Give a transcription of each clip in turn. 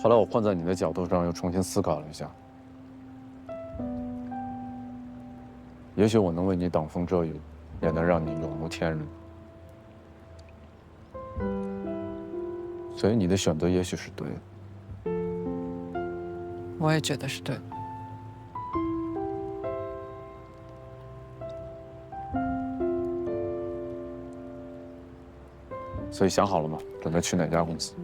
后来我换在你的角度上，又重新思考了一下，也许我能为你挡风遮雨，也能让你永无天日。所以你的选择也许是对的。我也觉得是对的。所以想好了吗？准备去哪家公司？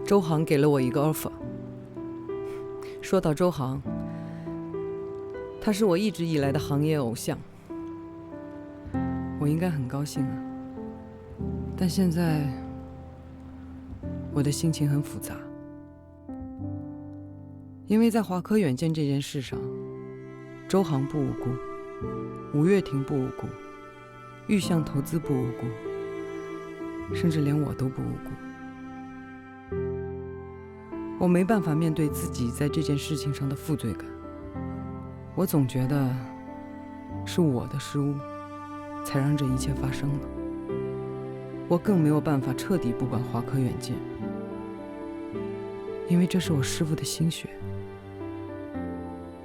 周航给了我一个 offer。说到周航，他是我一直以来的行业偶像，我应该很高兴啊。但现在我的心情很复杂，因为在华科远见这件事上，周航不无辜，吴月婷不无辜，玉象投资不无辜，甚至连我都不无辜。我没办法面对自己在这件事情上的负罪感，我总觉得是我的失误，才让这一切发生了。我更没有办法彻底不管华科远见，因为这是我师父的心血。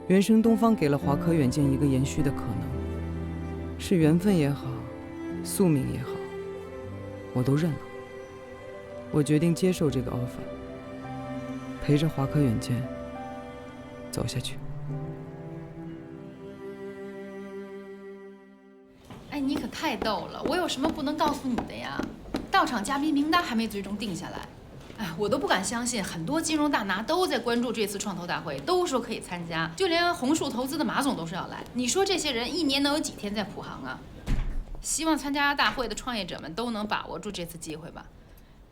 原生东方给了华科远见一个延续的可能，是缘分也好，宿命也好，我都认了。我决定接受这个 offer， 陪着华科远见走下去。哎，你可太逗了！我有什么不能告诉你的呀？到场嘉宾名单还没最终定下来，哎，我都不敢相信，很多金融大拿都在关注这次创投大会，都说可以参加，就连红树投资的马总都是要来。你说这些人一年能有几天在普航啊？希望参加大会的创业者们都能把握住这次机会吧。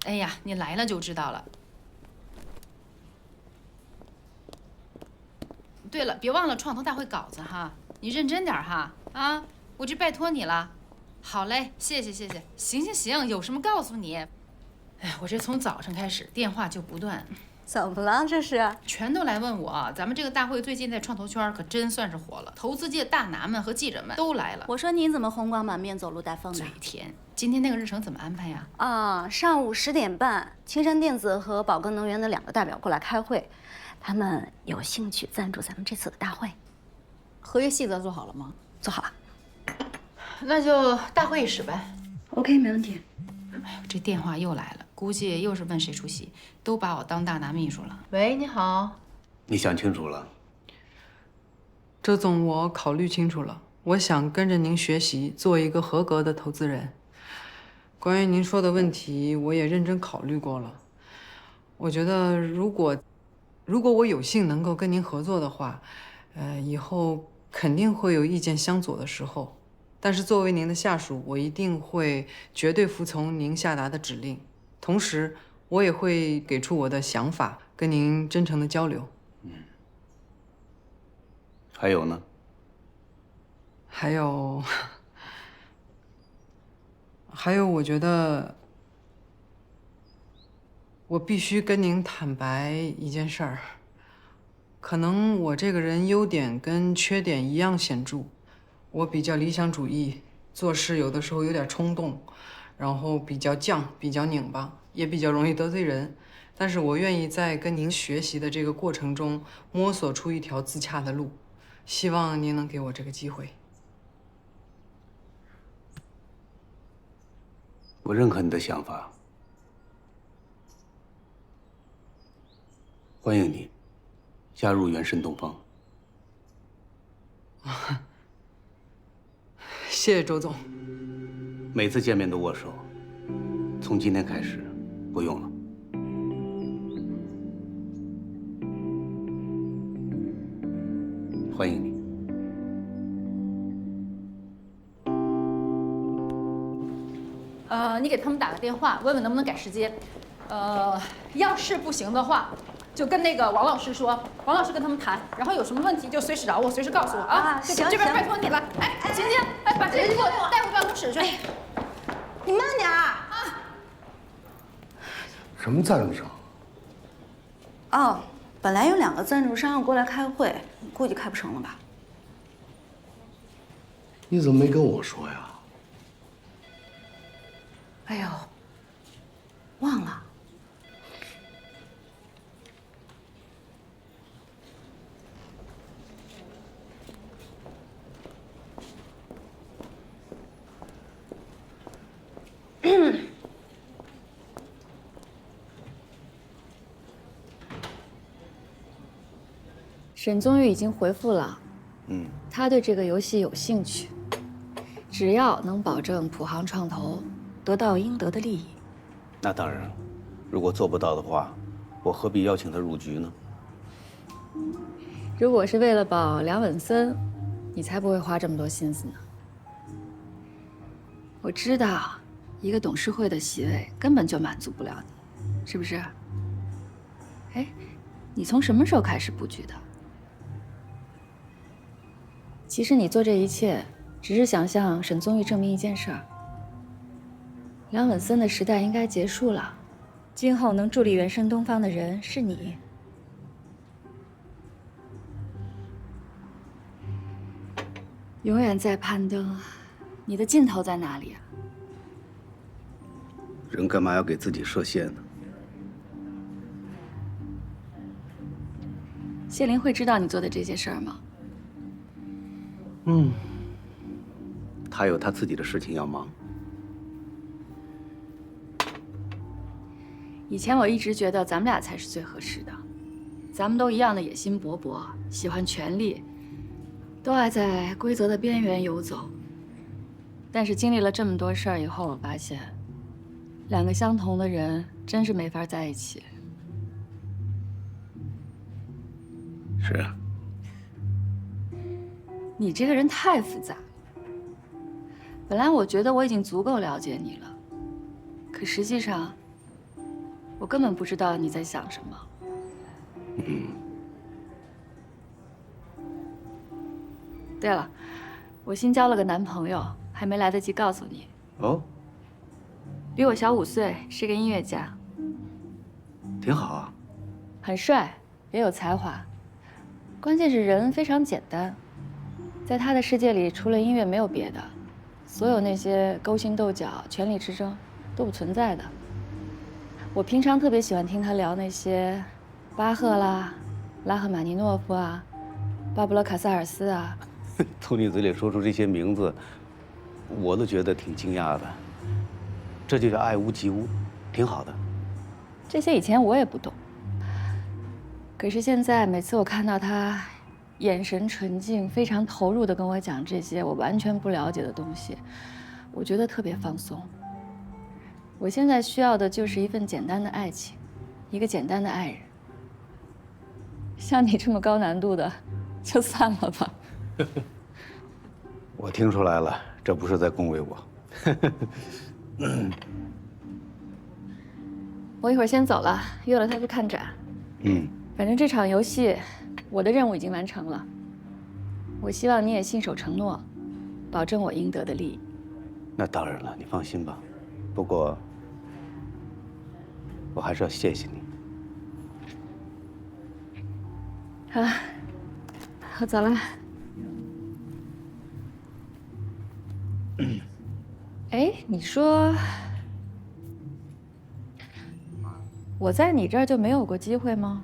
哎呀，你来了就知道了。对了，别忘了创投大会稿子哈，你认真点哈啊！我这拜托你了。好嘞，谢谢谢谢。行行行，有什么告诉你。哎，我这从早上开始电话就不断。怎么了？这是全都来问我，咱们这个大会最近在创投圈可真算是火了，投资界大拿们和记者们都来了。我说你怎么红光满面、走路带风的？嘴甜。今天那个日程怎么安排呀？啊，上午10点半，青山电子和宝格能源的2个代表过来开会，他们有兴趣赞助咱们这次的大会。合约细则做好了吗？做好了。那就大会议室呗。OK， 没问题。哎呦，这电话又来了，估计又是问谁出席，都把我当大拿秘书了。喂，你好。你想清楚了？周总，我考虑清楚了，我想跟着您学习，做一个合格的投资人。关于您说的问题，我也认真考虑过了。我觉得，如果我有幸能够跟您合作的话，以后肯定会有意见相左的时候。但是作为您的下属，我一定会绝对服从您下达的指令，同时我也会给出我的想法，跟您真诚的交流。还有呢？还有，我觉得我必须跟您坦白一件事儿，可能我这个人优点跟缺点一样显著。我比较理想主义，做事有的时候有点冲动，然后比较犟，比较拧巴，也比较容易得罪人。但是我愿意在跟您学习的这个过程中摸索出一条自洽的路，希望您能给我这个机会。我认可你的想法，欢迎你加入原神东方。谢谢周总。每次见面都握手，从今天开始不用了。欢迎你。你给他们打个电话，问问能不能改时间。要是不行的话，就跟那个王老师说，王老师跟他们谈，然后有什么问题就随时找我，随时告诉我啊。行，这边拜托你了。哎，晴晴，哎，把这人给我带回办公室去。你慢点儿啊！什么赞助商？哦，本来有2个赞助商要过来开会，估计开不成了吧？你怎么没跟我说呀？哎呦，忘了。沈宗玉已经回复了，嗯，他对这个游戏有兴趣，只要能保证普航创投得到应得的利益。那当然了，如果做不到的话，我何必邀请他入局呢？如果是为了保梁稳森，你才不会花这么多心思呢。我知道，一个董事会的席位根本就满足不了你，是不是？哎，你从什么时候开始布局的？其实你做这一切，只是想向沈宗玉证明一件事儿：梁稳森的时代应该结束了，今后能助力原生东方的人是你。永远在攀登，你的尽头在哪里啊？人干嘛要给自己设限呢？谢林会知道你做的这些事儿吗？他有他自己的事情要忙。以前我一直觉得咱们俩才是最合适的，咱们都一样的野心勃勃，喜欢权力，都爱在规则的边缘游走。但是经历了这么多事儿以后，我发现，两个相同的人真是没法在一起。是啊，你这个人太复杂了。本来我觉得我已经足够了解你了，可实际上，我根本不知道你在想什么。对了，我新交了个男朋友，还没来得及告诉你。哦，比我小5岁，是个音乐家，挺好啊。很帅，也有才华，关键是人非常简单。在他的世界里，除了音乐没有别的，所有那些勾心斗角、权力之争都不存在的。我平常特别喜欢听他聊那些巴赫啦、拉赫玛尼诺夫啊、巴勃罗·卡萨尔斯啊。从你嘴里说出这些名字，我都觉得挺惊讶的。这就叫爱屋及乌，挺好的。这些以前我也不懂，可是现在每次我看到他眼神纯净、非常投入地跟我讲这些我完全不了解的东西，我觉得特别放松。我现在需要的就是一份简单的爱情，一个简单的爱人。像你这么高难度的，就算了吧。我听出来了，这不是在恭维我。我一会儿先走了，约了他去看展。反正这场游戏，我的任务已经完成了。我希望你也信守承诺，保证我应得的利益。那当然了，你放心吧。不过，我还是要谢谢你。好，我走了。哎，你说我在你这儿就没有过机会吗？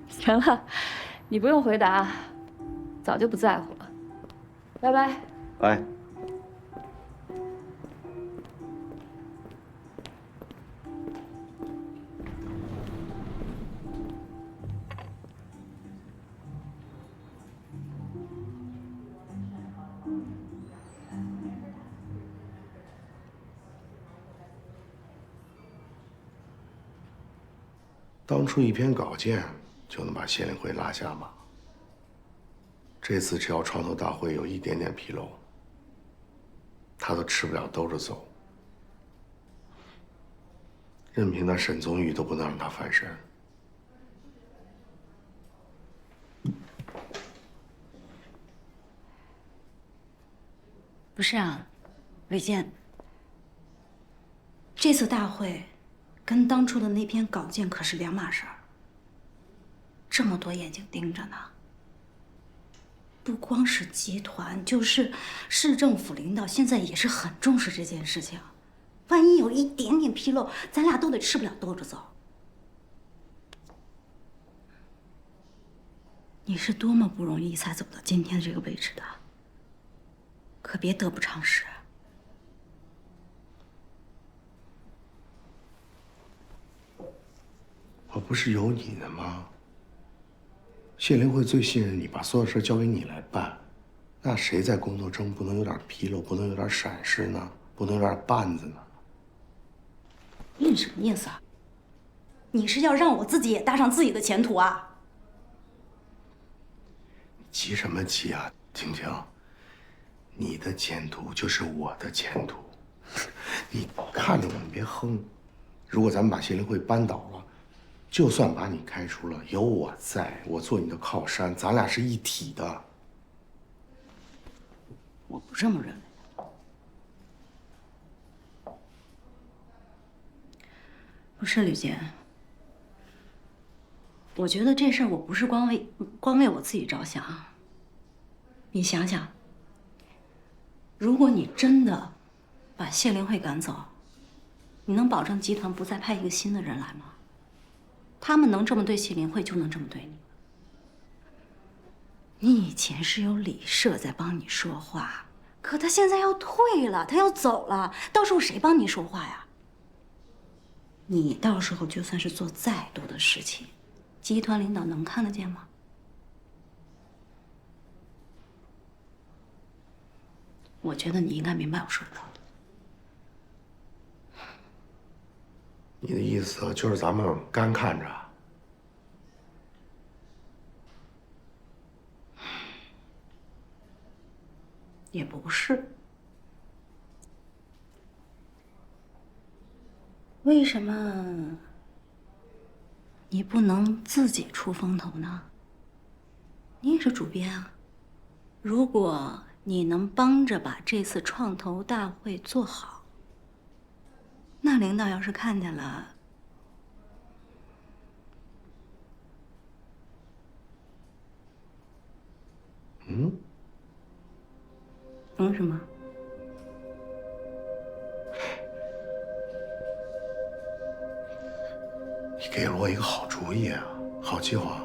行了，你不用回答，早就不在乎了。拜拜。拜。当初一篇稿件就能把谢林辉拉下马，这次只要创投大会有一点点纰漏，他都吃不了兜着走。任凭那沈宗玉都不能让他翻身。不是啊，韦健，这次大会跟当初的那篇稿件可是两码事儿。这么多眼睛盯着呢，不光是集团，就是市政府领导现在也是很重视这件事情。万一有一点点纰漏，咱俩都得吃不了兜着走。你是多么不容易才走到今天这个位置的，可别得不偿失。我不是有你呢吗？谢灵慧最信任你，把所有事交给你来办。那谁在工作中不能有点纰漏，不能有点闪失呢？不能有点绊子呢？你什么意思啊？你是要让我自己也搭上自己的前途啊？急什么急啊，晴晴？你的前途就是我的前途，你看着我，你别哼。如果咱们把谢灵慧扳倒了，就算把你开除了，有我在，我做你的靠山，咱俩是一体的。我不这么认为。不是吕杰，我觉得这事儿我不是光为我自己着想。你想想，如果你真的把谢灵慧赶走，你能保证集团不再派一个新的人来吗？他们能这么对谢灵慧，就能这么对你。你以前是有李社在帮你说话，可他现在要退了，他要走了，到时候谁帮你说话呀？你到时候就算是做再多的事情，集团领导能看得见吗？我觉得你应该明白我说的道理。你的意思就是咱们干看着？也不是。为什么你不能自己出风头呢？你也是主编啊。如果你能帮着把这次创投大会做好，那领导要是看见了，什么？你给了我一个好主意啊，好计划。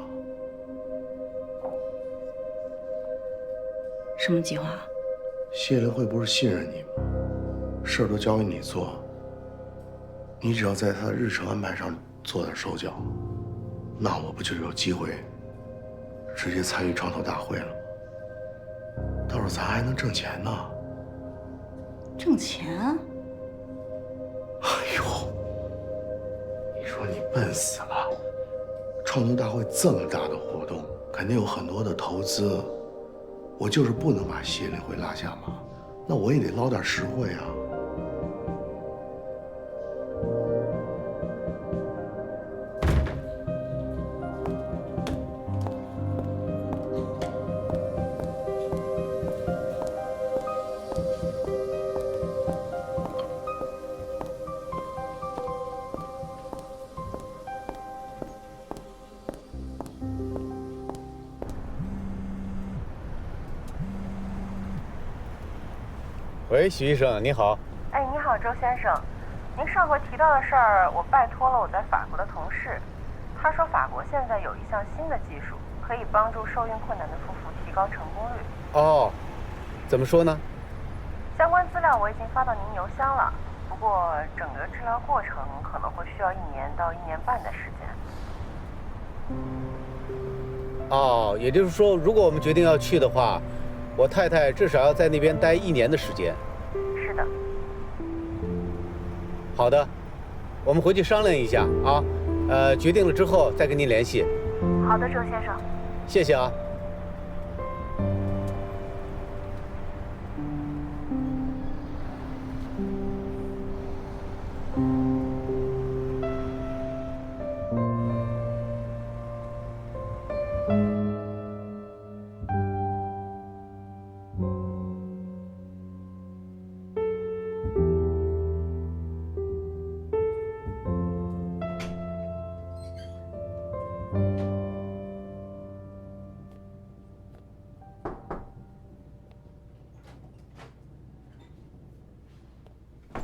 什么计划？谢灵慧不是信任你吗？事儿都交给你做，你只要在她的日程安排上做点手脚，那我不就有机会直接参与创投大会了吗？到时候咱还能挣钱呢。挣钱？哎呦，你说你笨死了！创投大会这么大的活动，肯定有很多的投资，我就是不能把谢灵慧拉下马，那我也得捞点实惠啊。喂，许医生，你好。哎，你好，周先生。您上回提到的事儿，我拜托了我在法国的同事。他说法国现在有一项新的技术，可以帮助受孕困难的夫妇提高成功率。哦，怎么说呢？相关资料我已经发到您邮箱了，不过整个治疗过程可能会需要1年到1年半的时间。哦，也就是说，如果我们决定要去的话，我太太至少要在那边待1年的时间。是的。好的，我们回去商量一下啊。决定了之后再跟您联系。好的，周先生。谢谢啊。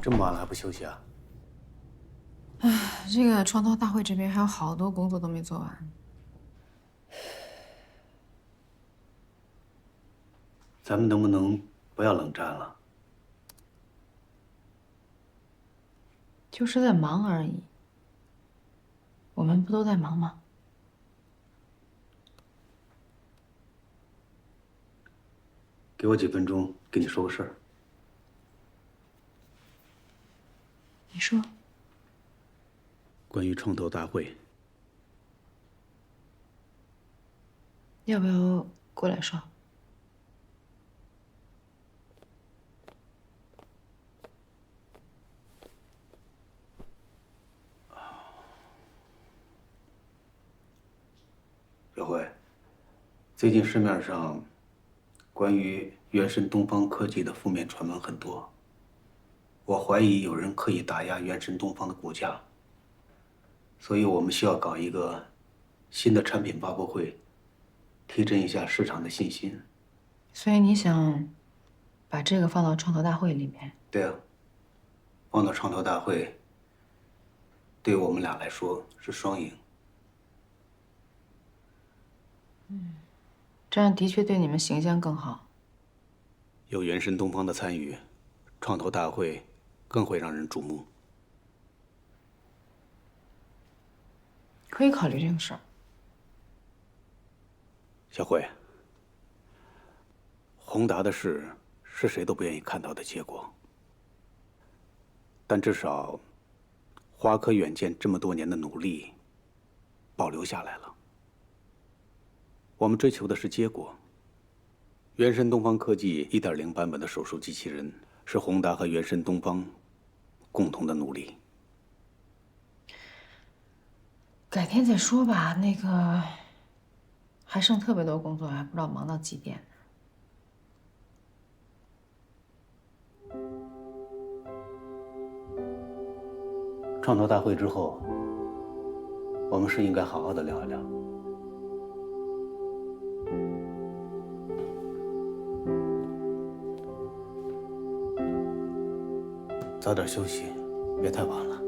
这么晚了还不休息啊？这个创投大会这边还有好多工作都没做完。咱们能不能不要冷战了？就是在忙而已。我们不都在忙吗？给我几分钟，跟你说个事儿。你说。关于创投大会，要不要过来说？小慧，最近市面上关于原神东方科技的负面传闻很多，我怀疑有人刻意打压原神东方的股价，所以我们需要搞一个新的产品发布会，提振一下市场的信心。所以你想把这个放到创投大会里面？对啊，放到创投大会，对我们俩来说是双赢。这样的确对你们形象更好。有原神东方的参与，创投大会更会让人瞩目。可以考虑这个事儿。小慧，宏达的事是谁都不愿意看到的结果，但至少华科远见这么多年的努力保留下来了。我们追求的是结果。原神东方科技 1.0 版本的手术机器人是宏达和原神东方共同的努力。改天再说吧，那个还剩特别多工作，还不知道忙到几点。创投大会之后，我们是应该好好的聊一聊。早点休息，别太晚了。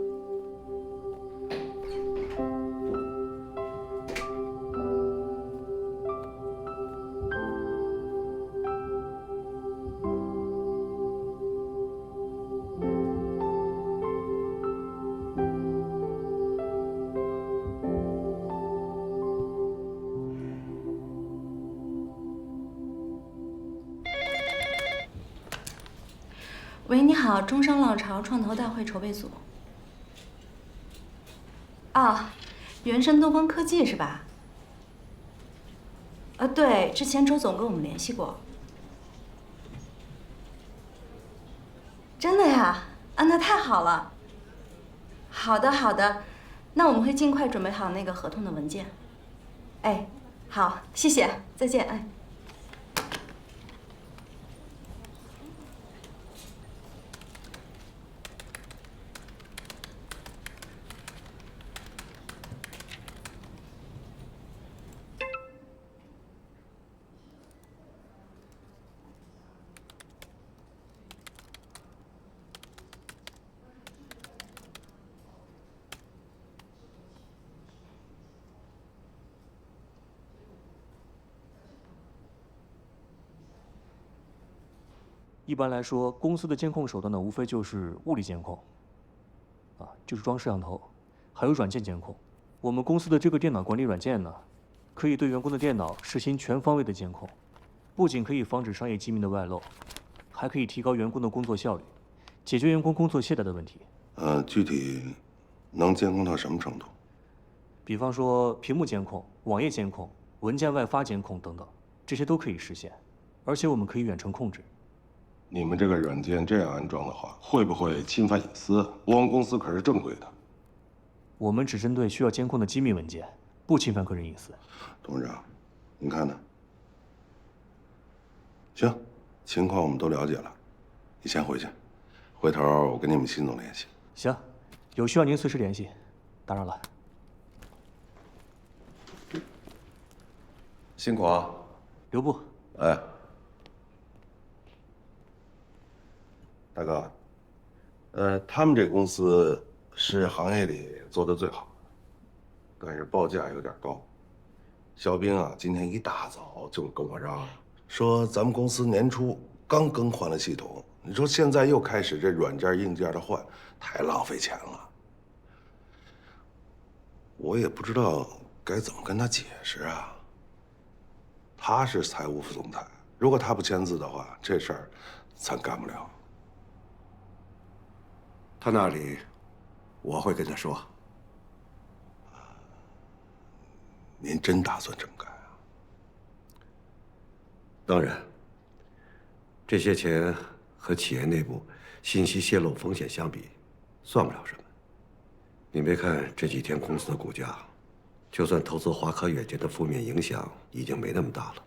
喂，你好，中商浪潮创投大会筹备组。啊，原神东方科技是吧？对，之前周总跟我们联系过。真的呀？啊，那太好了。好的，好的，那我们会尽快准备好那个合同的文件。哎，好，谢谢，再见，哎。一般来说，公司的监控手段呢，无非就是物理监控，就是装摄像头，还有软件监控。我们公司的这个电脑管理软件呢，可以对员工的电脑实行全方位的监控，不仅可以防止商业机密的外漏，还可以提高员工的工作效率，解决员工工作懈怠的问题。具体能监控到什么程度？比方说屏幕监控、网页监控、文件外发监控等等，这些都可以实现，而且我们可以远程控制。你们这个软件这样安装的话，会不会侵犯隐私？我们公司可是正规的。我们只针对需要监控的机密文件，不侵犯个人隐私。董事长，您看呢？行，情况我们都了解了，你先回去，回头我跟你们辛总联系。行，有需要您随时联系。打扰了。辛苦啊，刘部。哎。大哥，他们这公司是行业里做的最好的，但是报价有点高。肖兵啊，今天一大早就跟我嚷，说咱们公司年初刚更换了系统，你说现在又开始这软件硬件的换，太浪费钱了。我也不知道该怎么跟他解释啊。他是财务副总裁，如果他不签字的话，这事儿咱干不了。他那里我会跟他说。您真打算这么干啊？当然，这些钱和企业内部信息泄露风险相比，算不了什么。你没看这几天公司的股价，就算投资华科远见的负面影响已经没那么大了，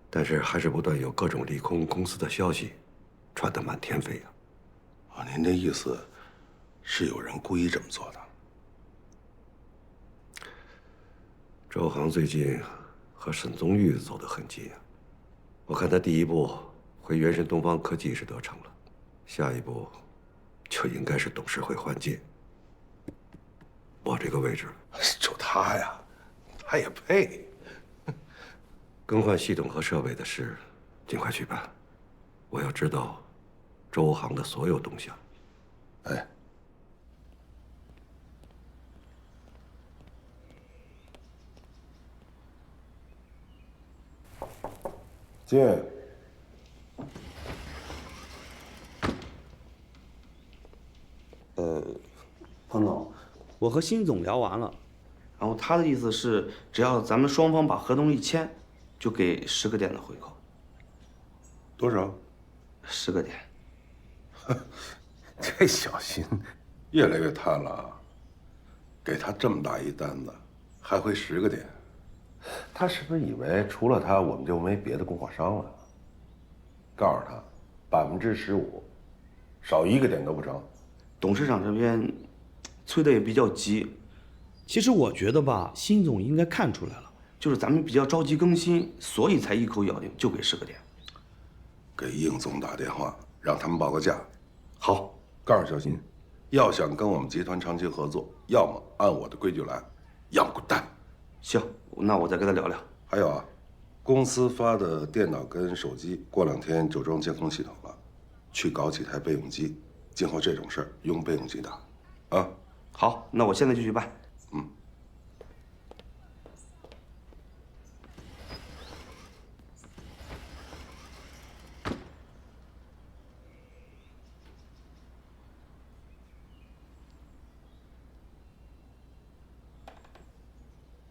但是还是不断有各种利空公司的消息传得满天飞呀。啊，您这意思是有人故意这么做的？周航最近和沈宗玉走得很近，我看他第一步回原神东方科技是得逞了，下一步就应该是董事会换届。我这个位置，就他呀，他也配？更换系统和设备的事，尽快去办。我要知道周航的所有动向。哎。进。彭总，我和辛总聊完了，然后他的意思是，只要咱们双方把合同一签，就给10个点的回扣。多少？10个点。这小心越来越贪了啊！给他这么大一单子，还回10个点，他是不是以为除了他，我们就没别的供货商了？告诉他，15%，少1个点都不成。董事长这边催的也比较急，其实我觉得吧，辛总应该看出来了，就是咱们比较着急更新，所以才一口咬定就给10个点。给应总打电话，让他们报个价。好，告诉小新，要想跟我们集团长期合作，要么按我的规矩来，要么滚蛋。行，那我再跟他聊聊。还有啊，公司发的电脑跟手机过2天就装监控系统了，去搞几台备用机。今后这种事儿用备用机打，啊。好，那我现在就去办。嗯。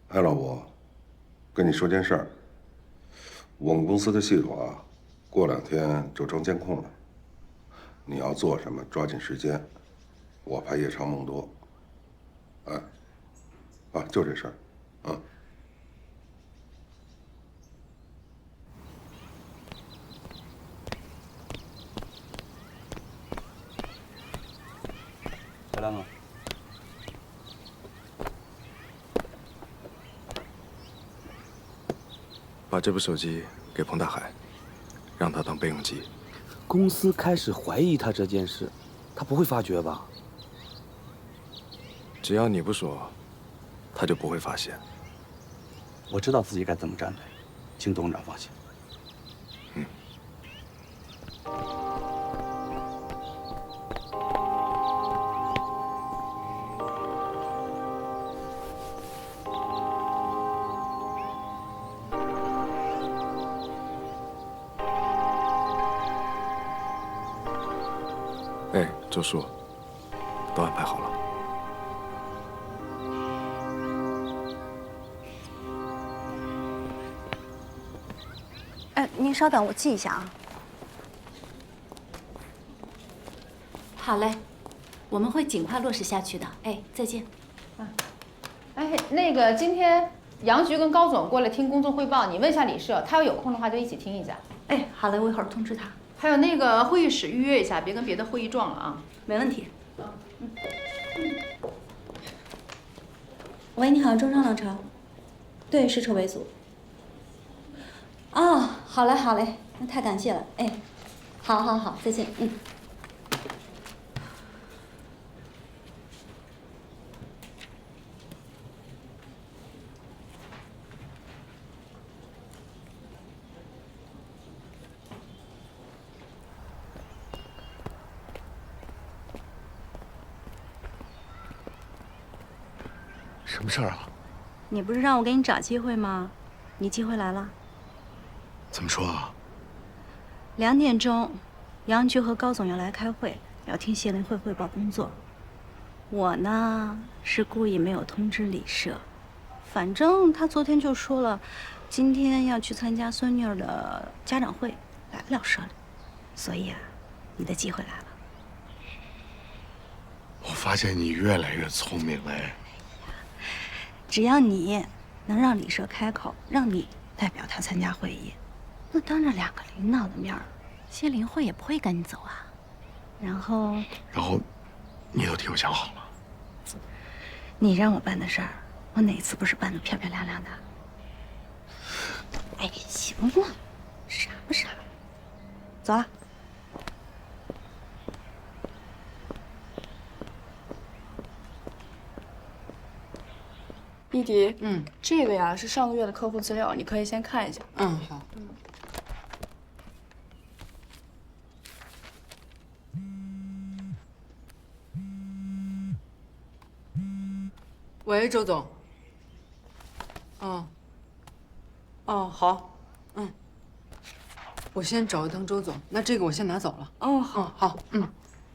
哎，老吴，跟你说件事儿。我们公司的系统啊，过2天就装监控了。你要做什么，抓紧时间。我怕夜长梦多。哎，啊，就这事儿，啊。小亮啊。把这部手机给彭大海，让他当备用机。公司开始怀疑他这件事，他不会发觉吧？只要你不说，他就不会发现。我知道自己该怎么站队，请董事长放心。嗯。哎，周叔，都安排好了。您稍等，我记一下啊。好嘞，我们会尽快落实下去的。哎，再见。哎，那个今天杨局跟高总过来听工作汇报，你问一下李社，他要有空的话就一起听一下。哎，好嘞，我一会儿通知他。还有那个会议室预约一下，别跟别的会议撞了啊。没问题。喂，你好，中商浪潮。对，是筹备组。哦，好嘞，好嘞，那太感谢了。哎，好，好，好，再见。嗯。什么事儿啊？你不是让我给你找机会吗？你机会来了。怎么说啊2点钟，杨局和高总要来开会，要听谢林慧汇报工作。我呢是故意没有通知李社，反正他昨天就说了，今天要去参加孙女儿的家长会，来不了社里。所以啊，你的机会来了。我发现你越来越聪明了哎。只要你能让李社开口，让你代表他参加会议，那当着2个领导的面儿，谢林慧也不会赶你走啊。然后，你都替我想好了。你让我办的事儿，我哪次不是办得漂漂亮亮的？哎，行了，傻不傻？走了。丽迪，这个呀是上个月的客户资料，你可以先看一下。好。喂，周总。好。我先找一趟周总，那这个我先拿走了。好。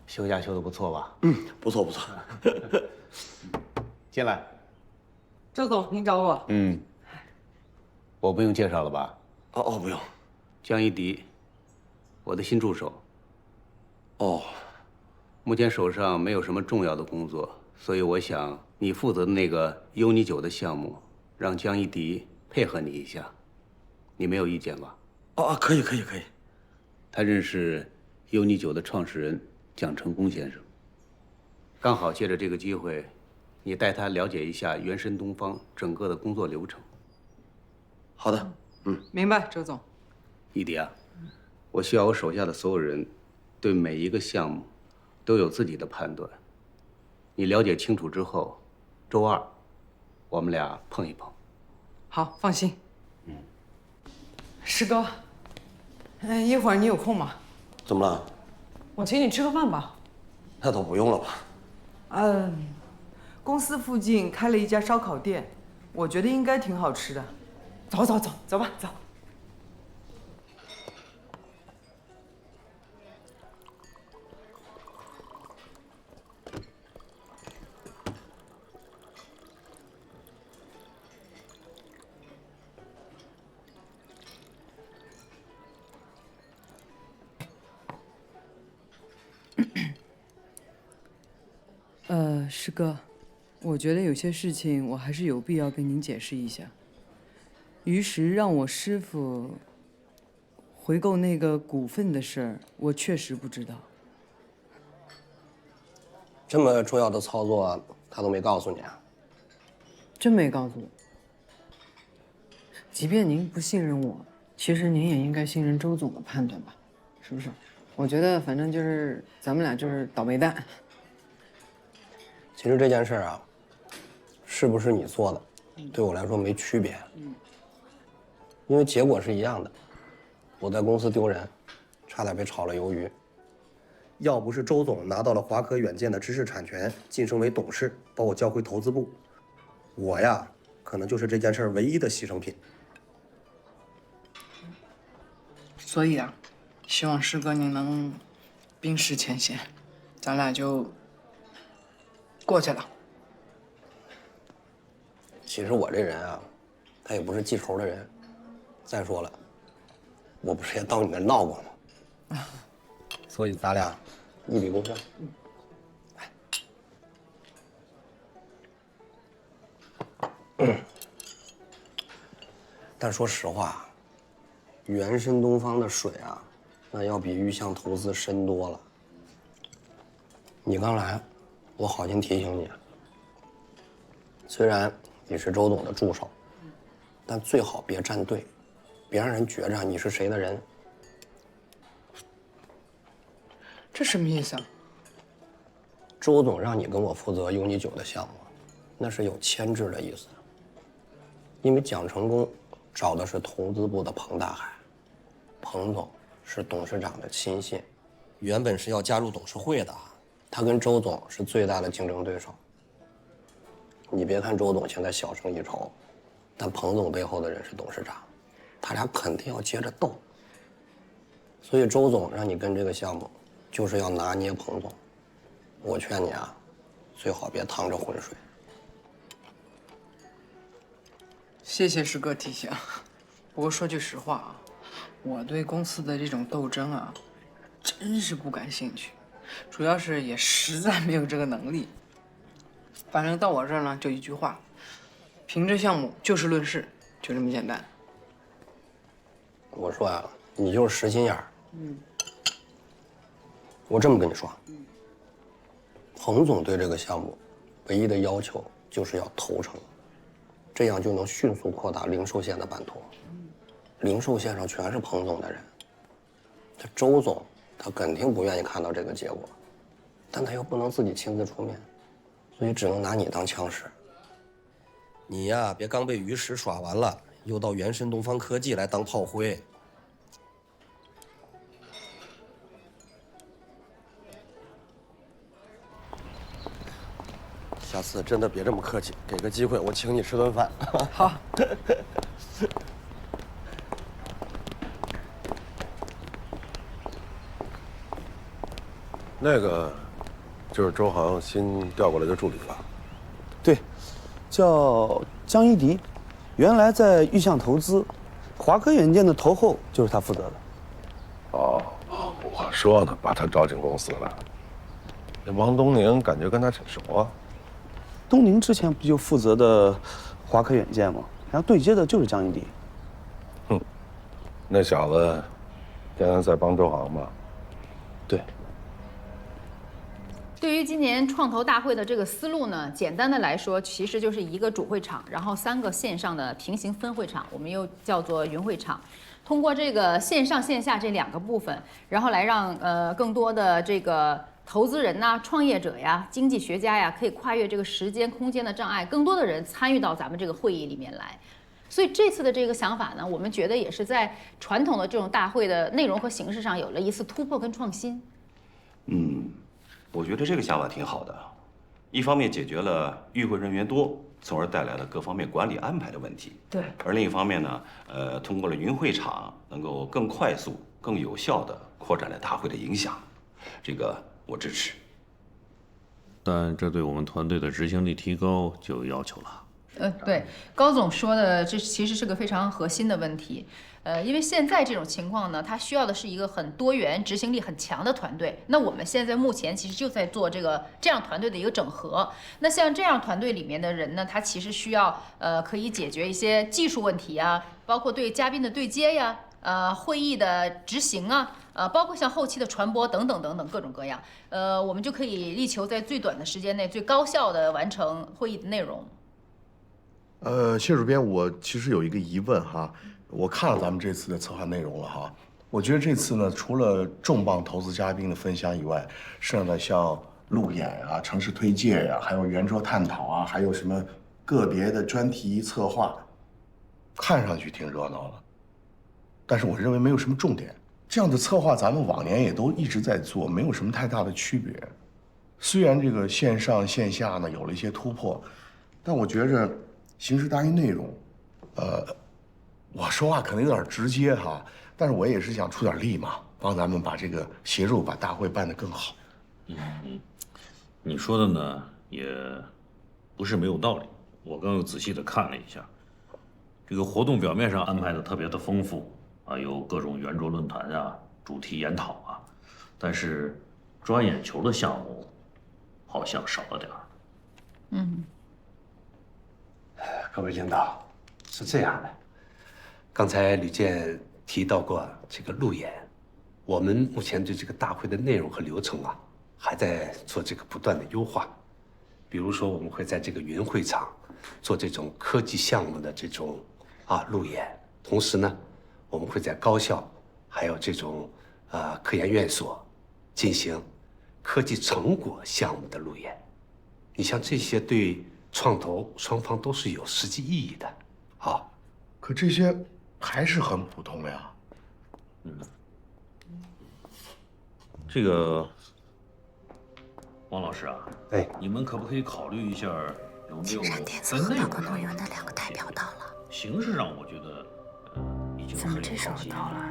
休假休得不错吧？不错。进来。周总，您找我？我不用介绍了吧？哦，不用。江一迪，我的新助手。哦，目前手上没有什么重要的工作，所以我想你负责的那个优尼酒的项目，让江一迪配合你一下，你没有意见吧？可以。他认识优尼酒的创始人蒋成功先生，刚好借着这个机会，你带他了解一下原神东方整个的工作流程。好的，明白，周总。一迪啊，我需要我手下的所有人对每一个项目都有自己的判断。你了解清楚之后，周2我们俩碰一碰。好，放心。师哥，一会儿你有空吗？怎么了？我请你吃个饭吧。那倒不用了吧？公司附近开了一家烧烤店，我觉得应该挺好吃的。走吧，走。师哥，我觉得有些事情我还是有必要跟您解释一下。于石让我师傅回购那个股份的事儿，我确实不知道。这么重要的操作，他都没告诉你啊？真没告诉我。即便您不信任我，其实您也应该信任周总的判断吧？是不是？我觉得反正就是咱们俩就是倒霉蛋。其实这件事啊，是不是你做的，对我来说没区别。因为结果是一样的，我在公司丢人，差点被炒了鱿鱼。要不是周总拿到了华科远见的知识产权，晋升为董事，把我叫回投资部，我呀，可能就是这件事唯一的牺牲品。所以啊，希望师哥你能冰释前嫌，咱俩就过去了。其实我这人啊，他也不是记仇的人。再说了，我不是也到你那儿闹过吗？所以咱俩一笔勾销。但说实话，原神东方的水啊，那要比玉象投资深多了。你刚来，我好心提醒你，虽然你是周总的助手，但最好别站队，别让人觉着你是谁的人。这什么意思啊？周总让你跟我负责优尼酒的项目，那是有牵制的意思。因为蒋成功找的是投资部的彭大海，彭总是董事长的亲信，原本是要加入董事会的，他跟周总是最大的竞争对手。你别看周总现在小胜一筹，但彭总背后的人是董事长，他俩肯定要接着斗。所以周总让你跟这个项目，就是要拿捏彭总。我劝你啊，最好别趟着浑水。谢谢师哥提醒。不过说句实话啊，我对公司的这种斗争啊，真是不感兴趣，主要是也实在没有这个能力。反正到我这儿呢，就一句话：凭这项目就事论事，就这么简单。我说呀，你就是实心眼儿。我这么跟你说，彭总对这个项目唯一的要求就是要投诚，这样就能迅速扩大零售线的版图。零售线上全是彭总的人，这周总他肯定不愿意看到这个结果，但他又不能自己亲自出面，所以只能拿你当枪使。你呀，别刚被于石耍完了，又到原神东方科技来当炮灰。下次真的别这么客气，给个机会我请你吃顿饭。好。那个，就是周航新调过来的助理吧？对，叫江一迪，原来在玉象投资，华科远见的投后就是他负责的。哦，我说呢，把他招进公司了。那王东宁感觉跟他挺熟啊。东宁之前不就负责的华科远见吗？然后对接的就是江一迪。哼，那小子现在在帮周航吗？对。对于今年创投大会的这个思路呢，简单的来说，其实就是一个主会场，然后3个线上的平行分会场，我们又叫做云会场。通过这个线上线下这2个部分，然后来让更多的这个投资人呐、创业者呀、经济学家呀，可以跨越这个时间空间的障碍，更多的人参与到咱们这个会议里面来。所以这次的这个想法呢，我们觉得也是在传统的这种大会的内容和形式上有了一次突破跟创新。我觉得这个想法挺好的，一方面解决了与会人员多，从而带来了各方面管理安排的问题。对。而另一方面呢，通过了云会场，能够更快速、更有效地扩展了大会的影响，这个我支持。但这对我们团队的执行力提高就有要求了。对，高总说的这其实是个非常核心的问题。因为现在这种情况呢，它需要的是一个很多元、执行力很强的团队。那我们现在目前其实就在做这样团队的一个整合。那像这样团队里面的人呢，他其实需要可以解决一些技术问题啊，包括对嘉宾的对接呀，会议的执行啊，包括像后期的传播等等等等各种各样。我们就可以力求在最短的时间内最高效的完成会议的内容。谢主编，我其实有一个疑问哈。我看了咱们这次的策划内容了哈，我觉得这次呢，除了重磅投资嘉宾的分享以外，剩下的像路演啊、城市推介呀、还有圆桌探讨啊，还有什么个别的专题策划，看上去挺热闹的，但是我认为没有什么重点。这样的策划咱们往年也都一直在做，没有什么太大的区别。虽然这个线上线下呢有了一些突破，但我觉着形式大于内容，我说话可能有点直接哈，但是我也是想出点力嘛，帮咱们把这个协助把大会办得更好。你说的呢也不是没有道理。我刚又仔细的看了一下，这个活动表面上安排的特别的丰富啊，有各种圆桌论坛啊、主题研讨啊，但是抓眼球的项目好像少了点儿。各位领导，是这样的。刚才吕健提到过这个路演，我们目前对这个大会的内容和流程啊，还在做这个不断的优化。比如说，我们会在这个云会场做这种科技项目的这种路演，同时呢，我们会在高校还有这种科研院所进行科技成果项目的路演。你像这些对创投双方都是有实际意义的啊。可这些还是很普通呀。这个王老师啊，你们可不可以考虑一下金山电子和岛格诺园的2个代表到了。形式上我觉得，已经怎么这时候到了？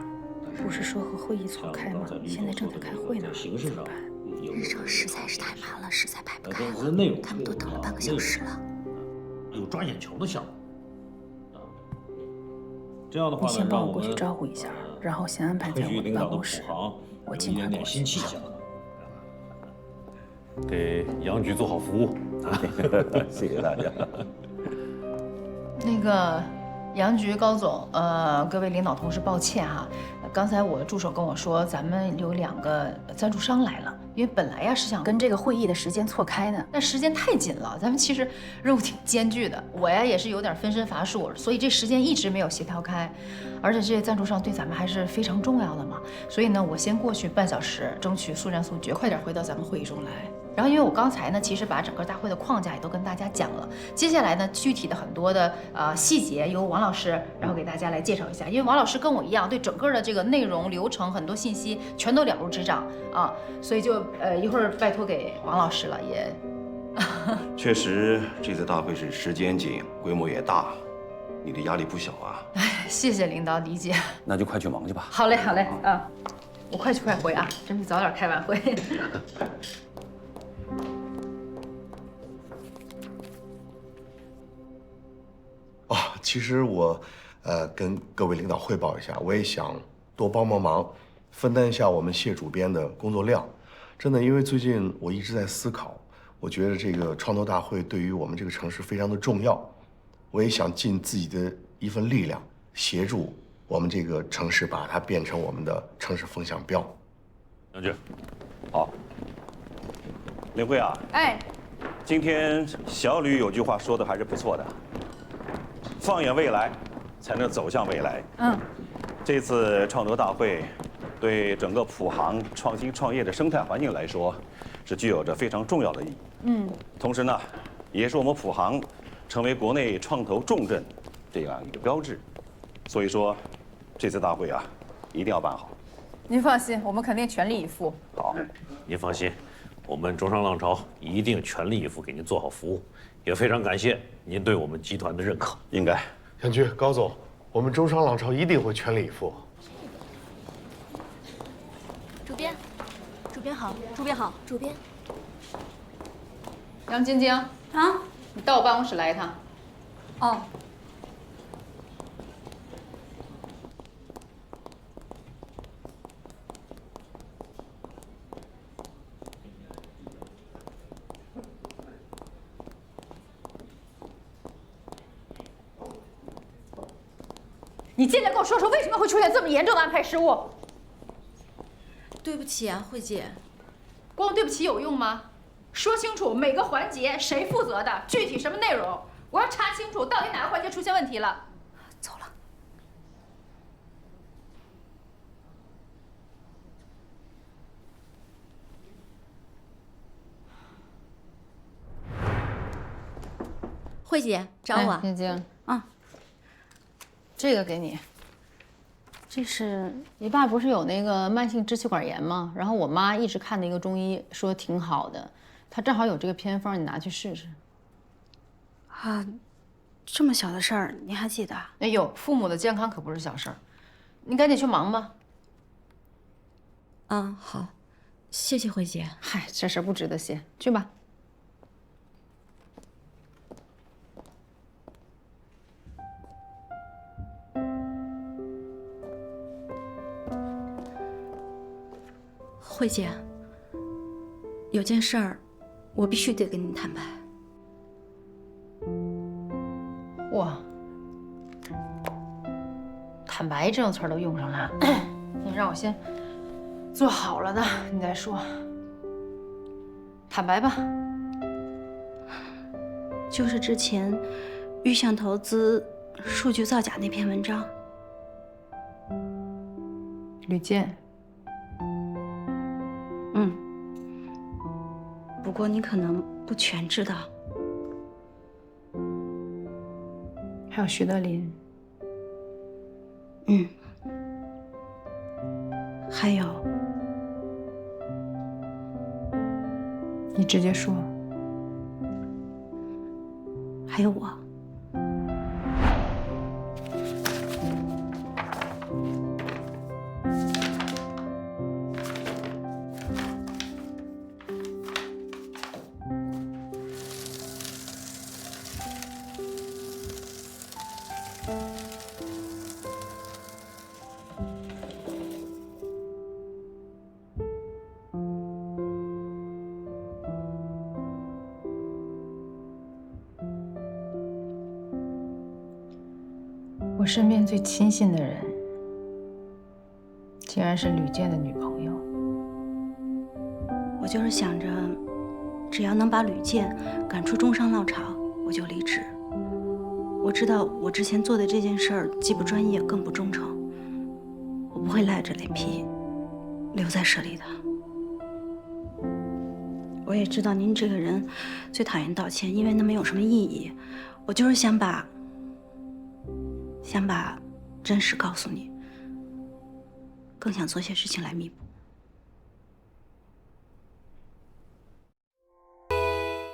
不是说和会议错开吗？现在正在开会呢，怎么办？日程实在是太满了，实在排不开了。内容他们都等了半个小时了。有抓眼球的项目。这样的话呢，你先帮让我过去招呼一下，然后先安排在我的办公室，我尽快过去。给杨局做好服务，谢谢大家。那个杨局高总，各位领导同事，抱歉哈，刚才我的助手跟我说，咱们有2个赞助商来了，因为本来呀是想跟这个会议的时间错开呢，但时间太紧了，咱们其实任务挺艰巨的，我呀也是有点分身乏术，所以这时间一直没有协调开，而且这些赞助商对咱们还是非常重要的嘛，所以呢，我先过去半小时，争取速战速决，快点回到咱们会议中来。然后，因为我刚才呢，其实把整个大会的框架也都跟大家讲了。接下来呢，具体的很多的细节由王老师，然后给大家来介绍一下。因为王老师跟我一样，对整个的这个内容、流程很多信息全都了如指掌啊，所以就一会儿拜托给王老师了也。确实，这次大会是时间紧，规模也大，你的压力不小啊。哎，谢谢领导理解。那就快去忙去吧。好嘞，好嘞，啊，我快去快回啊，争取早点开完会。其实我，跟各位领导汇报一下，我也想多帮忙，分担一下我们谢主编的工作量。真的，因为最近我一直在思考，我觉得这个创投大会对于我们这个城市非常的重要，我也想尽自己的一份力量，协助我们这个城市把它变成我们的城市风向标。杨局，好。林慧啊，哎，今天小吕有句话说的还是不错的。放眼未来，才能走向未来。这次创投大会，对整个普航创新创业的生态环境来说，是具有着非常重要的意义。同时呢，也是我们普航成为国内创投重镇这样一个标志。所以说，这次大会啊，一定要办好。您放心，我们肯定全力以赴。好，您放心，我们中商浪潮一定全力以赴给您做好服务。也非常感谢您对我们集团的认可。应该，杨局、高总，我们中商浪潮一定会全力以赴。主编，主编好，主编好，主编。杨晶晶啊，你到我办公室来一趟。哦。你进来跟我说说，为什么会出现这么严重的安排失误？对不起啊，慧姐。光对不起有用吗？说清楚每个环节谁负责的，具体什么内容，我要查清楚到底哪个环节出现问题了。走了。慧姐找我。晶晶。啊。这个给你。这是你爸不是有那个慢性支气管炎吗？然后我妈一直看的一个中医，说挺好的，他正好有这个偏方，你拿去试试。啊，这么小的事儿你还记得？哎呦，父母的健康可不是小事儿，你赶紧去忙吧。好，谢谢慧姐。嗨，这事不值得谢，去吧。慧姐，有件事儿，我必须得跟你坦白。哇，坦白这种词儿都用上了，你让我先做好了的，你再说。坦白吧。就是之前预向投资数据造假那篇文章。吕健。不过你可能不全知道，还有徐德林。还有，你直接说。还有我。我身边最亲信的人，竟然是吕健的女朋友。我就是想着，只要能把吕健赶出中商浪潮，我就离职。我知道我之前做的这件事儿既不专业，更不忠诚，我不会赖着脸皮留在社里的。我也知道您这个人最讨厌道歉，因为那没有什么意义。我就是想把真实告诉你，更想做些事情来弥补。